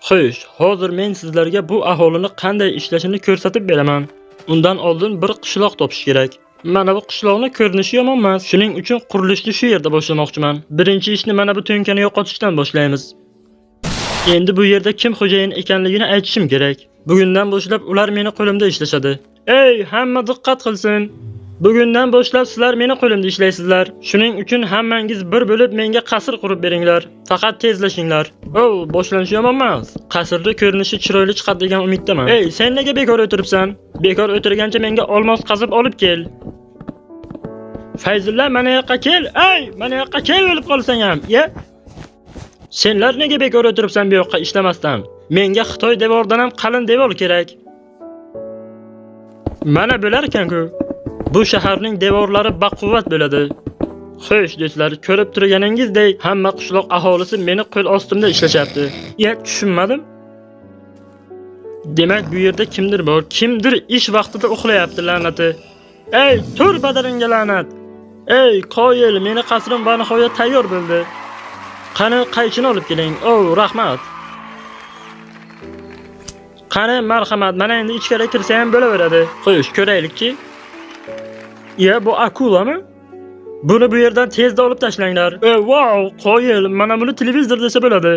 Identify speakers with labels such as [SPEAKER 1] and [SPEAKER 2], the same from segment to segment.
[SPEAKER 1] Xo'sh, hozir men sizlarga bu aholini qanday ishlashini ko'rsatib beraman. Undan oldin bir qishloq topish kerak. Mana bu qishloqning ko'rinishi yomon emas. Shuning uchun qurilishni shu yerda boshlamoqchiman. Birinchi ishni mana bu to'nkani yo'qotishdan boshlaymiz. Endi bu yerda kim xo'jayin ekanligini aytishim kerak. Bugundan boshlab ular meni qo'limda ishlashadi. Ey, hamma diqqat qilsin. Bugundan boshlab sizlar meni qo'limda ishlaysizlar. Shuning uchun hammangiz bir bo'lib menga qasr qurib beringlar. Faqat tezlashinglar. Boshlanishi yomon emas. Qasrda ko'rinishi chiroyli chiqadi degan umiddaman. Ey, sen nega bekor o'tiribsan? Bekor o'tirgancha menga olmos qazib olib kel. Fayzulla, mana yoqqa kel. Ey, mana yoqqa kel o'lib qolsang ham. Senlar nega bekor o'tiribsan bu yoqqa ishlamasdan? Menga Xitoy devoridan ham qalin devor kerak. Mana bo'lar ekan-ku. Bu shaharning devorlari baquvvat bo'ladi. Xo'sh do'stlar, ko'rib turganingizdek, hamma qishloq aholisi meni qo'l ostimda ishlashyapti. Tushunmadim. Demak, bu yerda kimdir bor, kimdir ish vaqtida uxlayapti la'nati. Ey, tur badaringga la'nat. Ey, qoyil, meni qasrim va nihoyat tayyor bo'ldi. Qani qaychini olib keling. Rahmat. Qani marhamat, mana endi ichkari kirsa ham bo'laveradi. Xo'sh, ko'raylikchi. Bu akulami? Buni bu yerdan tezda olib tashlanglar. Wow, qoyil, mana buni televizor desa bo'ladi.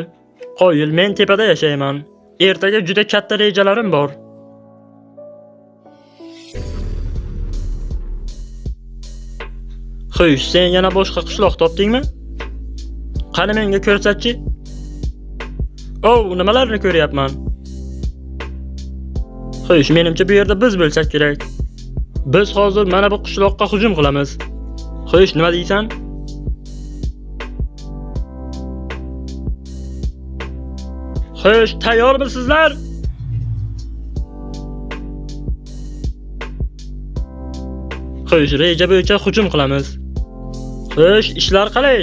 [SPEAKER 1] Qoyil, men tepada yashayman. Ertaga juda katta rejalarim bor. Xo'sh, sen yana boshqa qishloq topdingmi? Qani menga ko'rsatchi. Nimalarni ko'ryapman? Xo'sh, menimcha bu yerda biz bo'lsak kerak. Biz hozir mana bu qishloqqa hujum qilamiz. Xo'sh, nima deysan? Xo'sh, tayyormisizlar? Xo'sh, reja bo'yicha hujum qilamiz. Xo'sh, ishlar qalay?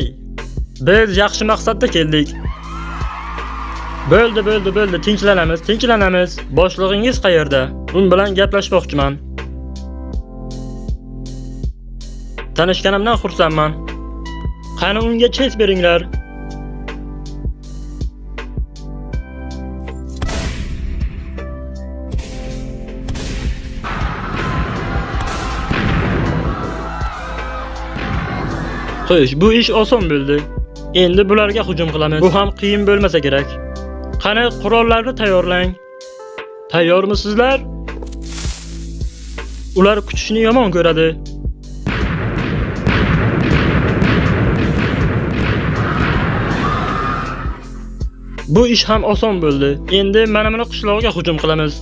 [SPEAKER 1] Biz yaxshi maqsadda keldik. Bo'ldi, tinchlanamiz. Boshlig'ingiz qayerda? Un bilan gaplashmoqchiman. Tanishganimdan xursandman. Qani unga chet beringlar. Xo'sh, bu ish oson bo'ldi. Endi bularga hujum qilamiz. Bu ham qiyin bo'lmasa kerak. Qani qurollarni tayyorlang. Tayyormisizlar? Ular kutishni yomon ko'radi. Bu ish ham oson bo'ldi. Endi mana buni qishloqqa hujum qilamiz.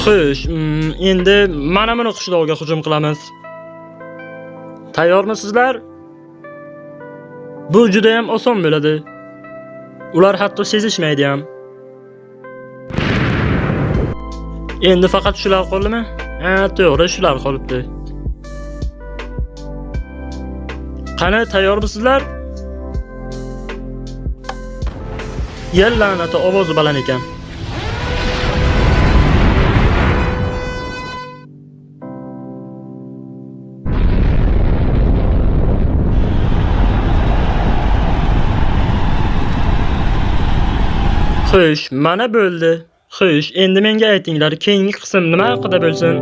[SPEAKER 1] Xo'sh, endi mana buni qishloqqa hujum qilamiz. Tayyormisizlar? Bu juda ham oson bo'ladi. Ular hatto sezishmaydi ham. Endi faqat shular qoldimi? To'g'ri, shular qolibdi. Qani tayyormisizlar? Yer la'nati, ovozi baland ekan. Xo'sh, mana bo'ldi. Xo'sh, endi menga aytinglar, keyingi qism nima haqida bo'lsin?